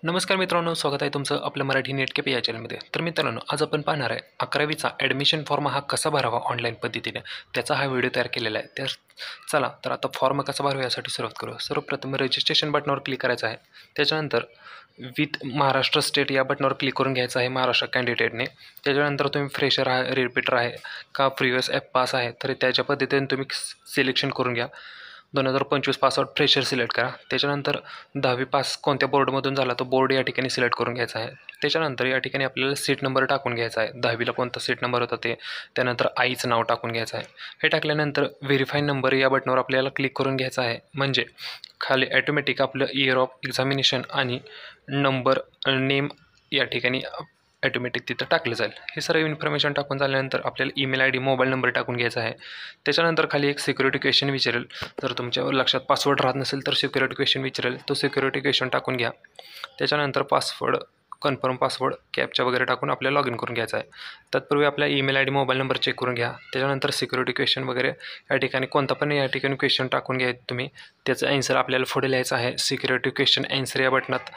नमस्कार मित्रांनो, स्वागत आहे तुमचं आपलं मराठी नेट कॅफे या चॅनलमध्ये. तर मित्रांनो, आज आपण पाहणार आहे 11वीचा ॲडमिशन फॉर्म हा कसा भरावा ऑनलाईन पद्धतीने, त्याचा हा व्हिडिओ तयार केलेला आहे. तर चला तर आता फॉर्म कसा भरावा यासाठी सुरुवात करू. सर्वप्रथम रजिस्ट्रेशन बटनावर क्लिक करायचं आहे. त्याच्यानंतर विथ महाराष्ट्र स्टेट या बटनावर क्लिक करून घ्यायचं आहे महाराष्ट्र कॅन्डिडेटने. त्याच्यानंतर तुम्ही फ्रेशर आहे, रिपीटर आहे का प्रिव्हियस ॲप पास आहे, तर त्याच्या पद्धतीने तुम्ही सिलेक्शन करून घ्या. 2025 पासआउट फ्रेशर सिलेक्ट करा. त्याच्यानंतर 10वी पास कोणत्या बोर्डमधून झाला तो बोर्ड या ठिकाणी सिलेक्ट करून घ्यायचा आहे. त्याच्यानंतर या ठिकाणी आपल्याला सीट नंबर टाकून घ्यायचा आहे. 10वीला कोणता सीट नंबर होता ते. त्यानंतर आईचं नाव टाकून घ्यायचं आहे. हे टाकल्यानंतर व्हेरीफाय नंबर या बटनावर आपल्याला क्लिक करून घ्यायचं आहे. म्हणजे खाली ॲटोमॅटिक आपलं इयर ऑफ एक्झामिनेशन आणि नंबर नेम या ठिकाणी ॲटोमॅटिक तिथं टाकलं जाईल. हे सर्व इन्फॉर्मेशन टाकून झाल्यानंतर आपल्याला email I D mobile number टाकून घ्यायचा आहे. त्याच्यानंतर खाली एक सिक्युरिटी क्वेश्चन विचारेल. जर तुमच्या लक्षात पासवर्ड राहत नसेल तर सिक्युरिटी क्वेश्चन विचारेल, तो सिक्युरिटी क्वेश्चन टाकून घ्या. त्याच्यानंतर पासवर्ड कन्फर्म पासवर्ड कॅप्चा वगैरे टाकून आपल्याला लॉग इन करून घ्यायचा आहे. तत्पूर्वी आपल्या email I D mobile number check करून घ्या. त्याच्यानंतर सिक्युरिटी क्वेश्चन वगैरे या ठिकाणी कोणता पण या ठिकाणी क्वेश्चन टाकून घ्या तुम्ही. त्याचं ॲन्सर आपल्याला पुढे लिहायचं आहे. सिक्युरिटी क्वेश्चन ॲन्सर या बटनात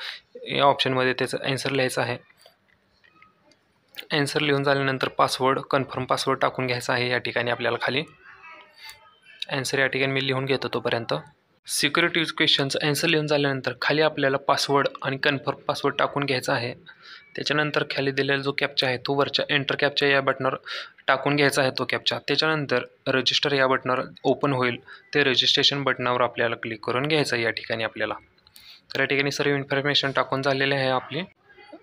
या ऑप्शनमध्ये त्याचं ॲन्सर लिहायचं आहे. ॲन्सर लिहून झाल्यानंतर पासवर्ड कन्फर्म पासवर्ड टाकून घ्यायचा आहे. या ठिकाणी आपल्याला खाली ॲन्सर या ठिकाणी मी लिहून घेतो तोपर्यंत. सिक्युरिटी क्वेश्चनचं ॲन्सर लिहून झाल्यानंतर खाली आपल्याला पासवर्ड आणि कन्फर्म पासवर्ड टाकून घ्यायचा आहे. त्याच्यानंतर खाली दिलेला जो कॅप्चा आहे तो वरच्या एंटर कॅप्चा या बटनावर टाकून घ्यायचा आहे तो कॅप्चा. त्याच्यानंतर रजिस्टर या बटनावर ओपन होईल. ते रजिस्ट्रेशन बटनावर आपल्याला क्लिक करून घ्यायचं आहे या ठिकाणी आपल्याला. तर या ठिकाणी सर्व इन्फॉर्मेशन टाकून झालेले आहे आपली.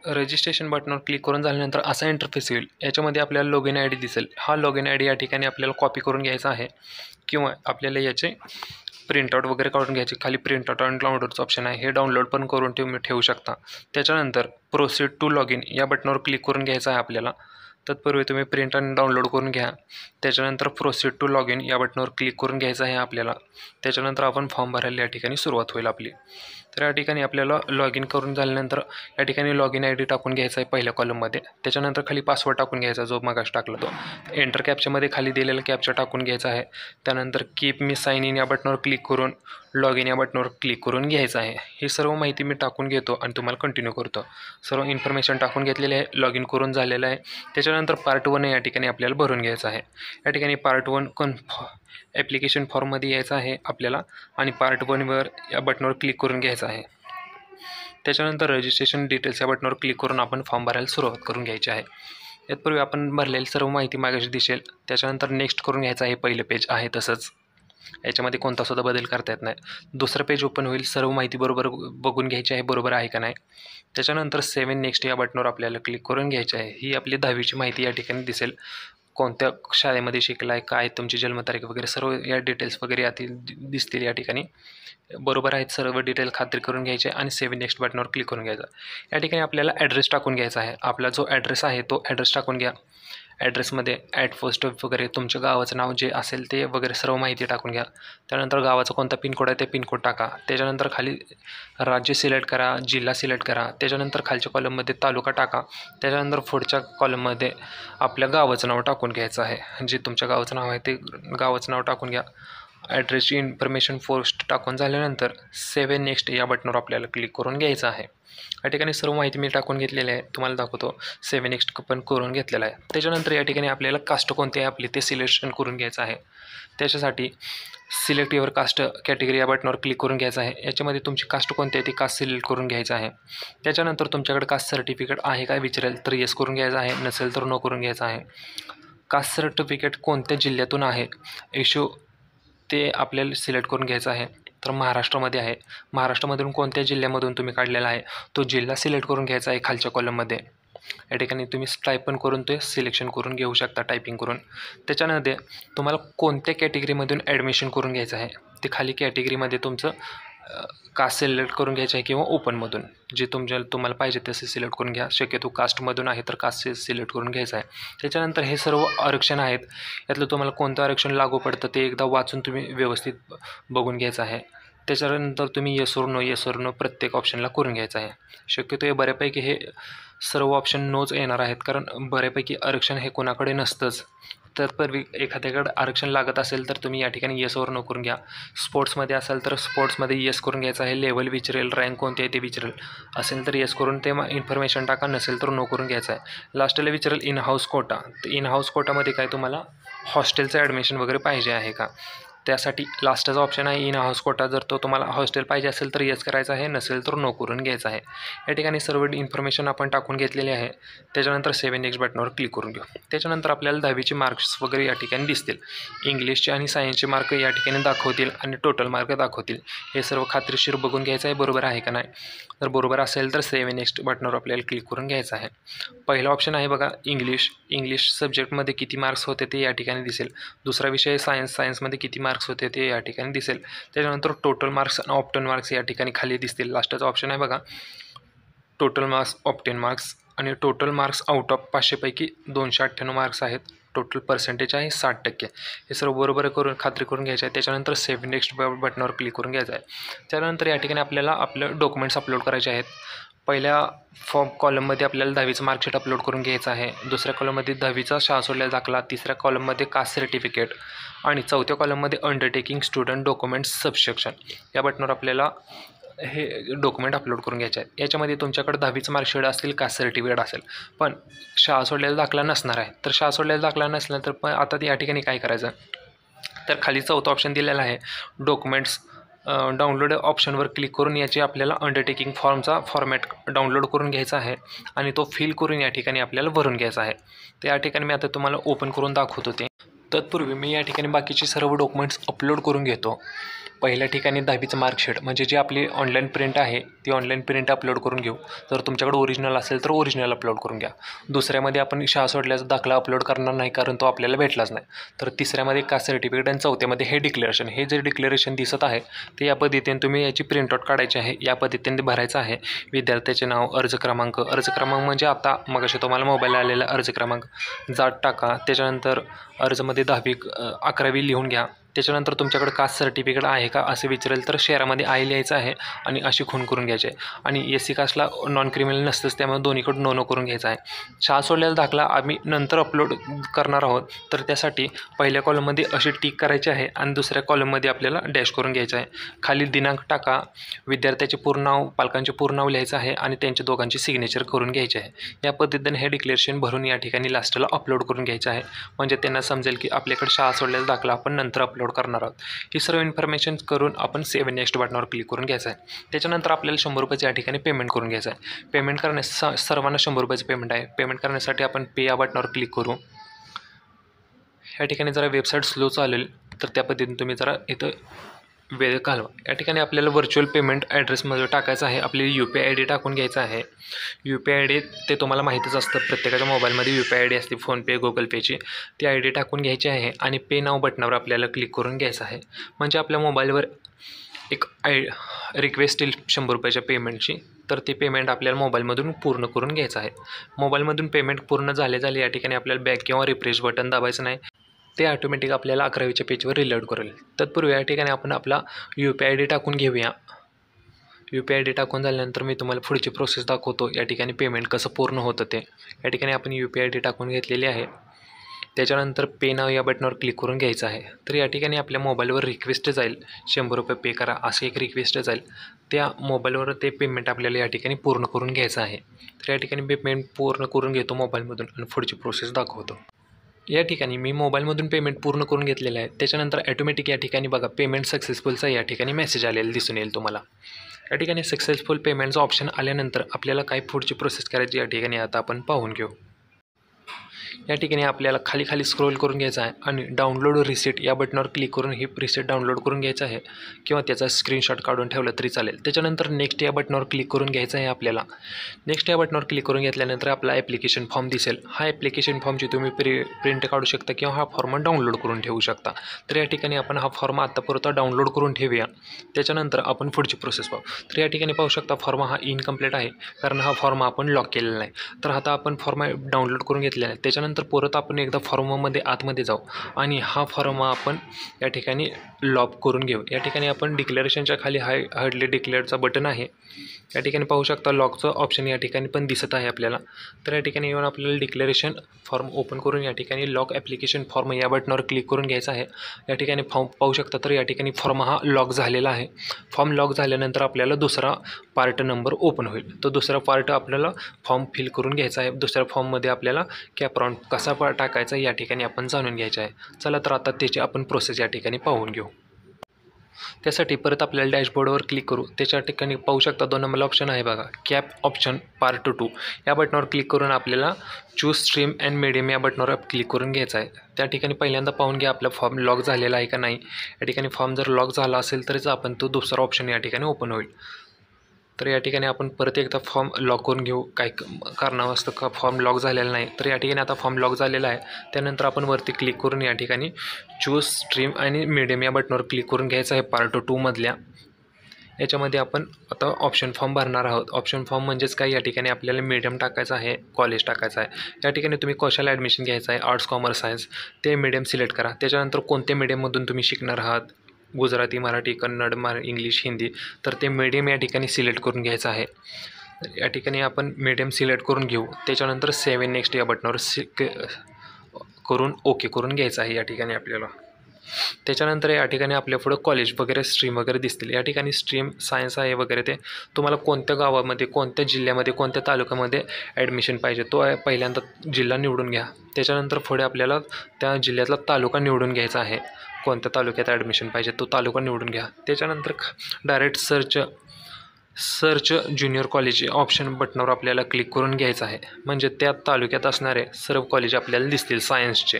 रजिस्ट्रेशन बटनावर क्लिक करून झाल्यानंतर असा इंटरफेस येईल. याच्यामध्ये आपल्याला लॉग इन आय डी दिसेल. हा लॉग इन आय डी या ठिकाणी आपल्याला कॉपी करून घ्यायचा आहे किंवा आपल्याला याचे प्रिंटआउट वगैरे काढून घ्यायचे. खाली प्रिंटआउट आणि डाउनलोडचं ऑप्शन आहे. हे डाउनलोड पण करून ठेवू शकता. त्याच्यानंतर प्रोसीड टू लॉग इन या बटनावर क्लिक करून घ्यायचं आहे आपल्याला. तत्पूर्वी तुम्ही प्रिंट आणि डाउनलोड करून घ्या. त्याच्यानंतर प्रोसीड टू लॉग इन या बटनावर क्लिक करून घ्यायचं आहे आपल्याला. त्याच्यानंतर आपण फॉर्म भरायला या ठिकाणी सुरुवात होईल आपली. तर या ठिकाणी आपल्याला लॉग इन करून झाल्यानंतर या ठिकाणी लॉग इन आय डी टाकून घ्यायचा आहे पहिल्या कॉलममध्ये. त्याच्यानंतर खाली पासवर्ड टाकून घ्यायचा जो मगाशी टाकला तो. एंटर कॅप्चामध्ये खाली दिलेला कॅप्चा टाकून घ्यायचा आहे. त्यानंतर कीप मी साइन इन या बटनावर क्लिक करून लॉग इन या बटनावर क्लिक करून घ्यायचं आहे. ही सर्व माहिती मी टाकून घेतो आणि तुम्हाला कंटिन्यू करतो. सर्व इन्फॉर्मेशन टाकून घेतलेले आहे. लॉग इन करून झालेलं आहे. त्याच्यानंतर पार्ट 1 या ठिकाणी आपल्याला भरून घ्यायचं आहे. या ठिकाणी पार्ट 1 ॲप्लिकेशन फॉर्ममध्ये यायचं आहे आपल्याला आणि पार्ट 1वर या बटनावर क्लिक करून घ्यायचं आहे. त्याच्यानंतर रजिस्ट्रेशन डिटेल्स या बटनावर क्लिक करून आपण फॉर्म भरायला सुरुवात करून घ्यायची आहे. यापूर्वी आपण भरलेली सर्व माहिती मागाशी दिसेल. त्याच्यानंतर नेक्स्ट करून घ्यायचं आहे. पहिलं पेज आहे तसंच, याच्यामध्ये कोणतासुद्धा बदल करता येत नाही. दुसरं पेज ओपन होईल. सर्व माहिती बरोबर बघून घ्यायची आहे, बरोबर आहे का नाही. त्याच्यानंतर 7 नेक्स्ट या बटनावर आपल्याला क्लिक करून घ्यायची आहे. ही आपली 10वीची माहिती या ठिकाणी दिसेल. कोणत्या शाळेमध्ये शिकला आहे, काय तुमची जन्मतारीख वगैरे सर्व या डिटेल्स वगैरे यातील दिसतील. या ठिकाणी बरोबर आहेत सर्व डिटेल खात्री करून घ्यायचे आणि 7 नेक्स्ट बटनावर क्लिक करून घ्यायचा. या ठिकाणी आपल्याला ॲड्रेस टाकून घ्यायचा आहे. आपला जो ॲड्रेस आहे तो ॲड्रेस टाकून घ्या. ॲड्रेसमध्ये ॲट पोस्ट वगैरे तुमच्या गावाचं नाव जे असेल ते वगैरे सर्व माहिती टाकून घ्या. त्यानंतर गावाचा कोणता पिनकोड आहे ते पिनकोड टाका. त्याच्यानंतर खाली राज्य सिलेक्ट करा, जिल्हा सिलेक्ट करा. त्याच्यानंतर खालच्या कॉलममध्ये तालुका टाका. त्याच्यानंतर पुढच्या कॉलममध्ये आपल्या गावाचं नाव टाकून घ्यायचं आहे. जे तुमच्या गावाचं नाव आहे ते गावाचं नाव टाकून घ्या. ॲड्रेसची इन्फॉर्मेशन पोस्ट टाकून झाल्यानंतर 7 नेक्स्ट या बटनावर आपल्याला क्लिक करून घ्यायचं आहे. या ठिकाणी सर्व माहिती मी टाकून घेतलेली आहे, तुम्हाला दाखवतो. 7 नेक्स्ट पण करून घेतलेला आहे. त्याच्यानंतर या ठिकाणी आपल्याला कास्ट कोणती आहे आपली ते सिलेक्शन करून घ्यायचं आहे. त्याच्यासाठी सिलेक्ट युअर कास्ट कॅटेगरी या बटनावर क्लिक करून घ्यायचं आहे. याच्यामध्ये तुमची कास्ट कोणती आहे ती कास्ट सिलेक्ट करून घ्यायचं आहे. त्याच्यानंतर तुमच्याकडे कास्ट सर्टिफिकेट आहे काय विचारेल, तर येस करून घ्यायचं आहे, नसेल तर नो करून घ्यायचं आहे. कास्ट सर्टिफिकेट कोणत्या जिल्ह्यातून आहे इश्यू ते आपल्याला सिलेक्ट करून घ्यायचं आहे. तर महाराष्ट्रामध्ये आहे. महाराष्ट्रामधून कोणत्या जिल्ह्यामधून तुम्ही काढलेला आहे तो जिल्हा सिलेक्ट करून घ्यायचा आहे खालच्या कॉलममध्ये. या ठिकाणी तुम्ही टाईप पण करून ते सिलेक्शन करून घेऊ शकता टायपिंग करून. त्याच्यामध्ये तुम्हाला कोणत्या कॅटेगरीमधून ॲडमिशन करून घ्यायचं आहे ते खाली कॅटेगरीमध्ये तुमचं कास्ट सिलेक्ट करून घ्यायचं आहे किंवा ओपनमधून जे तुम्हाला पाहिजे तसे सिलेक्ट करून घ्या. शक्यतो कास्टमधून आहे तर कास्ट सिलेक्ट करून घ्यायचं आहे. त्याच्यानंतर हे सर्व आरक्षण आहेत. यातलं तुम्हाला कोणतं आरक्षण लागू पडतं ते एकदा वाचून तुम्ही व्यवस्थित बघून घ्यायचं आहे. त्याच्यानंतर तुम्ही येस और नो प्रत्येक ऑप्शनला करून घ्यायचं आहे. शक्यतो हे बऱ्यापैकी हे सर्व ऑप्शन नोच येणार आहेत, कारण बऱ्यापैकी आरक्षण हे कोणाकडे नसतंच. तत्पूर्वी एखाद्याकडे आरक्षण लागत असेल तर तुम्ही या ठिकाणी येसवर नो करून घ्या. स्पोर्ट्समध्ये असाल तर स्पोर्ट्समध्ये येस करून घ्यायचं आहे. लेवल विचारेल, रँक कोणती आहे ते विचारेल. असेल तर येस करून ते इन्फॉर्मेशन टाका, नसेल तर नो करून घ्यायचं आहे. लास्टला विचारेल इन हाऊस कोटा. तर इन हाऊस कोटामध्ये काय तुम्हाला हॉस्टेलचं ॲडमिशन वगैरे पाहिजे आहे का, त्यासाठी लास्टचा ऑप्शन आहे इन हाऊस कोटा. जर तो तुम्हाला हॉस्टेल पाहिजे असेल तर येस करायचं आहे, नसेल तर नो करून घ्यायचं आहे. या ठिकाणी सर्व इन्फॉर्मेशन आपण टाकून घेतलेली आहे. त्याच्यानंतर सेव्ह नेक्स्ट बटनावर क्लिक करून घेऊ. त्याच्यानंतर आपल्याला 10वीचे मार्क्स वगैरे या ठिकाणी दिसतील. इंग्लिशचे आणि सायन्सचे मार्क या ठिकाणी दाखवतील आणि टोटल मार्क दाखवतील. हे सर्व खात्रीशीर बघून घ्यायचं आहे बरोबर आहे का नाही. जर बरोबर असेल तर सेव्ह नेक्स्ट बटनावर आपल्याला क्लिक करून घ्यायचं आहे. पहिला ऑप्शन आहे बघा इंग्लिश सब्जेक्टमध्ये किती मार्क्स होते ते या ठिकाणी दिसेल. दुसरा विषय सायन्समध्ये किती मार्क्स होते ते या ठिकाणी दिसेल. त्याच्यानंतर टोटल मार्क्स आणि ऑप्टन मार्क्स या ठिकाणी खाली दिसतील. लास्टचा ऑप्शन आहे बघा टोटल मार्क्स, ऑप्टेन मार्क्स आणि टोटल मार्क्स आउट ऑफ 500 पैकी 298 मार्क्स आहेत. टोटल पर्सेंटेज आहे 60%. हे सर्व बरोबर करून खात्री करून घ्यायचं आहे. त्याच्यानंतर सेव्ह नेक्स्ट बटनावर क्लिक करून घ्यायचं आहे. त्यानंतर या ठिकाणी आपल्याला आपलं डॉक्युमेंट्स अपलोड करायचे आहेत. पहिल्या कॉलममध्ये आपल्याला 10वीचं मार्कशीट अपलोड करून घ्यायचं आहे. दुसऱ्या कॉलममध्ये 10वीचा शाळा सोडलेला दाखला. तिसऱ्या कॉलममध्ये कास्ट सर्टिफिकेट आणि चौथ्या कॉलममध्ये अंडरटेकिंग स्टुडंट डॉक्युमेंट्स सबसेक्शन. या बटनावर आपल्याला हे डॉक्युमेंट अपलोड करून घ्यायचे आहे. याच्यामध्ये तुमच्याकडे 10वीचं मार्कशीट असेल, कास्ट सर्टिफिकेट असेल, पण शाळा सोडलेला दाखला नसणार आहे. तर शाळा सोडलेला दाखला नसला तर पण आता या ठिकाणी काय करायचं, तर खाली चौथा ऑप्शन दिलेला आहे डॉक्युमेंट्स डाउनलोड ऑप्शनवर क्लिक करून याची आपल्याला अंडरटेकिंग फॉर्मचा फॉर्मॅट डाउनलोड करून घ्यायचा आहे आणि तो फिल करून या ठिकाणी आपल्याला भरून घ्यायचा आहे. तर या ठिकाणी मी आता तुम्हाला ओपन करून दाखवतो. ते तत्पूर्वी मी या ठिकाणी बाकीचे सर्व डॉक्युमेंट्स अपलोड करून घेतो. पहिल्या ठिकाणी 10वीचं मार्कशीट म्हणजे जी आपली ऑनलाईन प्रिंट आहे ती ऑनलाईन प्रिंट अपलोड करून घेऊ. जर तुमच्याकडे ओरिजिनल असेल तर ओरिजिनल अपलोड करून घ्या. दुसऱ्यामध्ये आपण शाळा सोडल्याचा दाखला अपलोड करणार नाही कारण तो आपल्याला भेटलाच नाही. तर तिसऱ्यामध्ये कास्ट सर्टिफिकेट आणि चौथ्यामध्ये हे डिक्लेरेशन. हे जे डिक्लेरेशन दिसत आहे ते या पद्धतीने तुम्ही याची प्रिंटआउट काढायची आहे. या पद्धतीने भरायचं आहे. विद्यार्थ्याचे नाव, अर्ज क्रमांक म्हणजे आता मगाशी तुम्हाला मोबाईल आलेला अर्ज क्रमांक, जात टाका. त्याच्यानंतर अर्जमध्ये 10वी 11वी लिहून घ्या. त्याच्यानंतर तुमच्याकडे कास्ट सर्टिफिकेट आहे का असे विचारेल तर शहरामध्ये आहे लिहायचं आहे आणि अशी खून करून घ्यायची आहे. आणि SC कास्टला नॉन क्रिमिनल नसतंच त्यामुळे दोन्हीकडून नो करून घ्यायचा आहे. शाळा सोडलेला दाखला आम्ही नंतर अपलोड करणार आहोत तर त्यासाठी पहिल्या कॉलममध्ये अशी टिक करायची आहे आणि दुसऱ्या कॉलममध्ये आपल्याला डॅश करून घ्यायचं आहे. खाली दिनांक टाका, विद्यार्थ्याचे पूर्ण नाव, पालकांचे पूर्ण नाव लिहायचं आहे आणि त्यांच्या दोघांची सिग्नेचर करून घ्यायची आहे. या पद्धतीने हे डिक्लेरेशन भरून या ठिकाणी लास्टला अपलोड करून घ्यायचं आहे. म्हणजे त्यांना समजेल की आपल्याकडे शाळा सोडलेला दाखला आपण नंतर अपलोड करणार आहोत. ही सर्व इन्फॉर्मेशन करून आपण सेव्ह नेक्स्ट बटनावर क्लिक करून घ्यायचं आहे. त्याच्यानंतर आपल्याला 100 रुपयाचं या ठिकाणी पेमेंट करून घ्यायचं आहे. पेमेंट करण्यास सर्वांना 100 रुपयाचं पेमेंट आहे. पेमेंट करण्यासाठी आपण पे या बटनावर क्लिक करू. या ठिकाणी जरा वेबसाईट स्लो चालेल तर त्या पद्धतीने तुम्ही जरा इथं वेळ घालवा. या ठिकाणी आपल्याला व्हर्च्युअल पेमेंट ॲड्रेसमध्ये टाकायचं आहे. आपली UPI ID टाकून घ्यायचं आहे. UPI ID ते तुम्हाला माहीतच असतं, प्रत्येकाच्या मोबाईलमध्ये UPI ID असते, फोनपे, गुगल पेची. ती ID टाकून घ्यायची आहे आणि पे नाव बटनावर आपल्याला क्लिक करून घ्यायचं आहे. म्हणजे आपल्या मोबाईलवर एक रिक्वेस्ट येईल 100 रुपयाच्या पेमेंटची. तर ते पेमेंट आपल्याला मोबाईलमधून पूर्ण करून घ्यायचं आहे. मोबाईलमधून पेमेंट पूर्ण झाले या ठिकाणी आपल्याला बॅक किंवा रिफ्रेश बटन दाबायचं नाही. ते ऑटोमॅटिक आपल्याला 11वीच्या पेजवर रिलोड करेल. तत्पूर्वी या ठिकाणी आपण आपला UPI ID टाकून घेऊया. UPI ID टाकून झाल्यानंतर मी तुम्हाला पुढची प्रोसेस दाखवतो. या ठिकाणी पेमेंट कसं पूर्ण होतं ते. या ठिकाणी आपण UPI ID टाकून घेतलेली आहे. त्याच्यानंतर पे नाव या बटनावर क्लिक करून घ्यायचं आहे. तर या ठिकाणी आपल्या मोबाईलवर रिक्वेस्ट जाईल 100 रुपये पे करा असं एक रिक्वेस्ट जाईल. त्या मोबाईलवर ते पेमेंट आपल्याला या ठिकाणी पूर्ण करून घ्यायचं आहे. तर या ठिकाणी पेमेंट पूर्ण करून घेतो मोबाईलमधून आणि पुढची प्रोसेस दाखवतो. या ठिकाणी मी मोबाईलमधून पेमेंट पूर्ण करून घेतलेलं आहे. त्याच्यानंतर ॲटोमॅटिक या ठिकाणी बघा पेमेंट सक्सेसफुलचा या ठिकाणी मेसेज आलेला दिसून येईल तुम्हाला. या ठिकाणी सक्सेसफुल पेमेंटचा ऑप्शन आल्यानंतर आपल्याला काय पुढची प्रोसेस करायची या ठिकाणी आता आपण पाहून घेऊ. या ठिकाणी आपल्याला खाली स्क्रोल करून घ्यायचं आहे आणि डाउनलोड रिसिट या बटनावर क्लिक करून ही रिसिट डाउनलोड करून घ्यायचं आहे किंवा त्याचा स्क्रीनशॉट काढून ठेवलं तरी चालेल. त्याच्यानंतर नेक्स्ट या बटनावर क्लिक करून घ्यायचं आहे आपल्याला. नेक्स्ट या बटनावर क्लिक करून घेतल्यानंतर आपला ॲप्लिकेशन फॉर्म दिसेल. हा ॲप्लिकेशन फॉर्मची तुम्ही प्रिंट काढू शकता किंवा हा फॉर्म डाउनलोड करून ठेवू शकता. तर या ठिकाणी आपण हा फॉर्म आत्तापुरता डाउनलोड करून ठेवूया. त्याच्यानंतर आपण पुढची प्रोसेस पाहू. तर या ठिकाणी पाहू शकता फॉर्म हा इनकम्प्लीट आहे कारण हा फॉर्म आपण लॉक केलेला नाही. तर आता आपण फॉर्म डाउनलोड करून घेतलेला आहे. त्याच्यानंतर त्याच्यानंतर परत आपण एकदा फॉर्ममध्ये आतमध्ये जाऊ आणि हा फॉर्म आपण या ठिकाणी लॉक करून घेऊ. या ठिकाणी आपण डिक्लेरेशनच्या खाली हार्डली डिक्लेअरचा बटन आहे. या ठिकाणी पाहू शकता लॉकचं ऑप्शन या ठिकाणी पण दिसत आहे आपल्याला. तर या ठिकाणी येऊन आपल्याला डिक्लेरेशन फॉर्म ओपन करून या ठिकाणी लॉक ॲप्लिकेशन फॉर्म या बटनावर क्लिक करून घ्यायचं आहे. या ठिकाणी फॉर्म पाहू शकता तर या ठिकाणी फॉर्म हा लॉक झालेला आहे. फॉर्म लॉक झाल्यानंतर आपल्याला दुसरा पार्ट नंबर ओपन होईल. तो दुसरा पार्ट आपल्याला फॉर्म फिल करून घ्यायचा आहे. दुसऱ्या फॉर्ममध्ये आपल्याला कॅपराउंड कसा टाकायचा या ठिकाणी आपण जाणून घ्यायचं आहे. चला तर आता त्याची आपण प्रोसेस या ठिकाणी पाहून घेऊ. त्यासाठी परत आपल्याला डॅशबोर्डवर क्लिक करू. त्याच्या ठिकाणी पाहू शकता 2 नंबरला ऑप्शन आहे बघा, कॅप ऑप्शन पार्ट 2. या बटनावर क्लिक करून आपल्याला चूज स्ट्रीम अँड मीडियम या बटनावर क्लिक करून घ्यायचं आहे. त्या ठिकाणी पहिल्यांदा पाहून घ्या आपला फॉर्म लॉक झालेला आहे का नाही. या ठिकाणी फॉर्म जर लॉक झाला असेल तरच आपण तो दुसरा ऑप्शन या ठिकाणी ओपन होईल. तर या ठिकाणी आपण परत एकदा फॉर्म लॉक करून घेऊ. काय कारणास्तव का फॉर्म लॉक झालेला नाही. तर या ठिकाणी आता फॉर्म लॉक झालेला आहे. त्यानंतर आपण वरती क्लिक करून या ठिकाणी चूज स्ट्रीम आणि मीडियम या बटनावर क्लिक करून घ्यायचं आहे पार्ट 2 मधल्या. याच्यामध्ये आपण आता ऑप्शन फॉर्म भरणार आहोत. ऑप्शन फॉर्म म्हणजेच काय, या ठिकाणी आपल्याला मीडियम टाकायचं आहे, कॉलेज टाकायचं आहे. या ठिकाणी तुम्ही कशाला ॲडमिशन घ्यायचं आहे, आर्ट्स कॉमर्स सायन्स, ते मीडियम सिलेक्ट करा. त्याच्यानंतर कोणत्या मीडियममधून तुम्ही शिकणार आहात, गुजराती, मराठी, कन्नड, इंग्लिश, हिंदी, तर ते मीडियम या ठिकाणी सिलेक्ट करून घ्यायचं आहे. या ठिकाणी आपण मीडियम सिलेक्ट करून घेऊ. त्याच्यानंतर सेव्ह नेक्स्ट या बटनावर करून ओके करून घ्यायचं आहे या ठिकाणी आपल्याला. त्याच्यानंतर या ठिकाणी आपल्या पुढं कॉलेज वगैरे स्ट्रीम वगैरे दिसतील. या ठिकाणी स्ट्रीम सायन्स आहे वगैरे ते तुम्हाला कोणत्या गावामध्ये, कोणत्या जिल्ह्यामध्ये, कोणत्या तालुक्यामध्ये ॲडमिशन पाहिजे तो पहिल्यांदा जिल्हा निवडून घ्या. त्याच्यानंतर पुढे आपल्याला त्या जिल्ह्यातला तालुका निवडून घ्यायचा आहे. कोणत्या तालुक्यात ॲडमिशन पाहिजे तो तालुका निवडून घ्या. त्याच्यानंतर direct search junior college option बटनावर आपल्याला क्लिक करून घ्यायचं आहे. म्हणजे त्या तालुक्यात असणारे सर्व कॉलेज आपल्याला दिसतील सायन्सचे.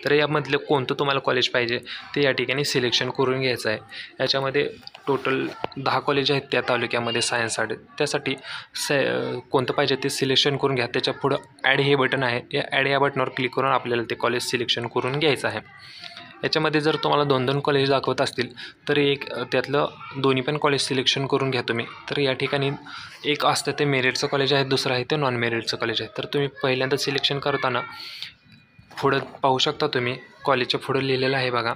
तर यामधलं कोणतं तुम्हाला कॉलेज पाहिजे ते या ठिकाणी सिलेक्शन करून घ्यायचं आहे. याच्यामध्ये टोटल 10 कॉलेज आहेत त्या तालुक्यामध्ये सायन्ससाठी. त्यासाठी कोणतं पाहिजे ते सिलेक्शन करून घ्या. त्याच्या पुढं ॲड हे बटन आहे. या ॲड या बटनावर क्लिक करून आपल्याला ते कॉलेज सिलेक्शन करून घ्यायचं आहे. याच्यामध्ये जर तुम्हाला 2-2 कॉलेज दाखवत असतील तर एक त्यातलं दोन्ही पण कॉलेज सिलेक्शन करून घ्या तुम्ही. तर या ठिकाणी एक असतं ते मेरिटचं कॉलेज आहे, दुसरं आहे ते नॉन मेरिटचं कॉलेज आहे. तर तुम्ही पहिल्यांदा सिलेक्शन करताना पुढं पाहू शकता तुम्ही कॉलेजच्या पुढं लिहिलेलं आहे बघा,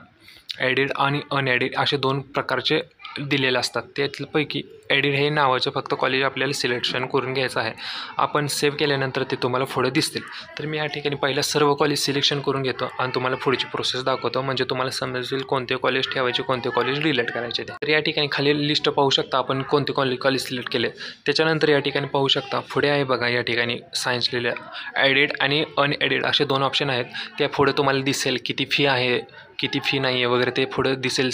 ॲडिड आणि अनॲडिड असे 2 प्रकारचे दिलेले असतात. त्यापैकी ॲडिड हे नावाचं फक्त कॉलेज आपल्याला सिलेक्शन करून घ्यायचं आहे. आपण सेव्ह केल्यानंतर ते तुम्हाला पुढं दिसतील. तर मी या ठिकाणी पहिला सर्व कॉलेज सिलेक्शन करून घेतो आणि तुम्हाला पुढची प्रोसेस दाखवतो. म्हणजे तुम्हाला समजेल कोणते कॉलेज ठेवायचे, कोणते कॉलेज डिलीट करायचे ते. तर या ठिकाणी खाली लिस्ट पाहू शकता आपण कोणते कॉलेज सिलेक्ट केले. त्याच्यानंतर या ठिकाणी पाहू शकता पुढे आहे बघा, या ठिकाणी सायन्स लिहिलं, ॲडिड आणि अनॲडिड असे 2 ऑप्शन आहेत. त्या पुढे तुम्हाला दिसेल किती फी आहे, किती फी नाही आहे वगैरे ते पुढं दिसेल.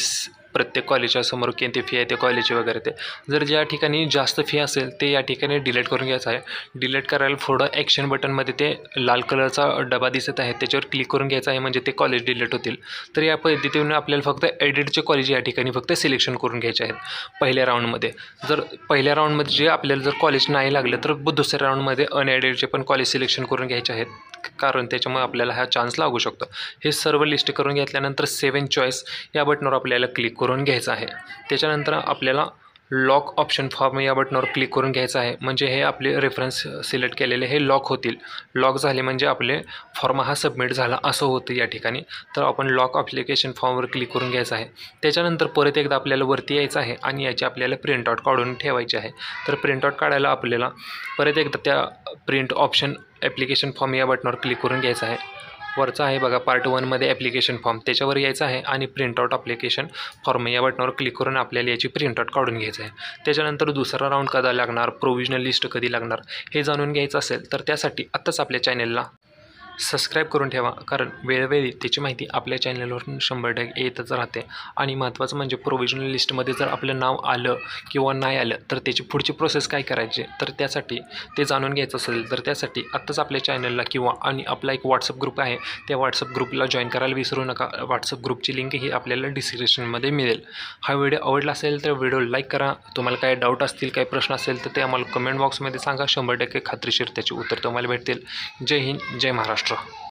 प्रत्येक कॉलेजच्या समोर किती फी आहे ते कॉलेजची वगैरे ते. जर ज्या ठिकाणी जास्त फी असेल ते या ठिकाणी डिलीट करून घ्यायचं आहे. डिलीट करायला पुढं ॲक्शन बटनमध्ये ते लाल कलरचा डबा दिसत आहे त्याच्यावर क्लिक करून घ्यायचं आहे. म्हणजे ते कॉलेज डिलीट होतील. तर या पद्धतीने आपल्याला फक्त ॲडिडचे कॉलेज या ठिकाणी फक्त सिलेक्शन करून घ्यायचे आहेत पहिल्या राऊंडमध्ये. जर पहिल्या राऊंडमध्ये जे आपल्याला जर कॉलेज नाही लागलं तर दुसऱ्या राऊंडमध्ये अनॲडिडचे पण कॉलेज सिलेक्शन करून घ्यायचे आहेत. कारण त्याच्यामुळे आपल्याला हा चान्स लागू शकतो. हे सर्व लिस्ट करून घेतल्यानंतर सेव्ह इन चॉईस या बटनावर आपल्याला क्लिक करून घ्यायचं आहे. त्याच्यानंतर आपल्याला लॉक ऑप्शन फॉर्म या बटनावर क्लिक करून घ्यायचं आहे. म्हणजे हे आपले रेफरन्स सिलेक्ट केलेले हे लॉक होतील. लॉक झाले म्हणजे आपले फॉर्म हा सबमिट झाला असं होतं या ठिकाणी. तर आपण लॉक ॲप्लिकेशन फॉर्मवर क्लिक करून घ्यायचं आहे. त्याच्यानंतर परत एकदा आपल्याला वरती यायचं आहे आणि याची आपल्याला प्रिंटआउट काढून ठेवायची आहे. तर प्रिंटआउट काढायला आपल्याला परत एकदा त्या प्रिंट ऑप्शन ॲप्लिकेशन फॉर्म या बटनावर क्लिक करून घ्यायचं आहे. वरचा आहे बघा पार्ट 1मध्ये ॲप्लिकेशन फॉर्म, त्याच्यावर यायचं आहे आणि प्रिंटआउट ॲप्लिकेशन फॉर्म या बटनावर क्लिक करून आपल्याला याची प्रिंटआउट काढून घ्यायचं आहे. त्याच्यानंतर दुसरा राऊंड कधी लागणार, प्रोव्हिजनल लिस्ट कधी लागणार हे जाणून घ्यायचं असेल तर त्यासाठी आत्ताच आपल्या चॅनलला सबस्क्राईब करून ठेवा. कारण वेळोवेळी त्याची माहिती आपल्या चॅनलवर 100% येतच राहते. आणि महत्त्वाचं म्हणजे प्रोव्हिजनल लिस्टमध्ये जर आपलं नाव आलं किंवा नाही आलं तर त्याची पुढची प्रोसेस काय करायची, तर त्यासाठी ते जाणून घ्यायचं असेल तर त्यासाठी आत्ताच आपल्या चॅनलला किंवा आणि आपला एक व्हॉट्सअप ग्रुप आहे त्या व्हॉट्सअप ग्रुपला जॉईन करायला विसरू नका. व्हॉट्सअप ग्रुपची लिंक ही आपल्याला डिस्क्रिप्शनमध्ये मिळेल. हा व्हिडिओ आवडला असेल तर व्हिडिओ लाईक करा. तुम्हाला काय डाऊट असतील, काही प्रश्न असेल तर ते आम्हाला कमेंट बॉक्समध्ये सांगा. 100% खात्रीशीर त्याची उत्तर तुम्हाला भेटतील. जय हिंद, जय महाराष्ट्र.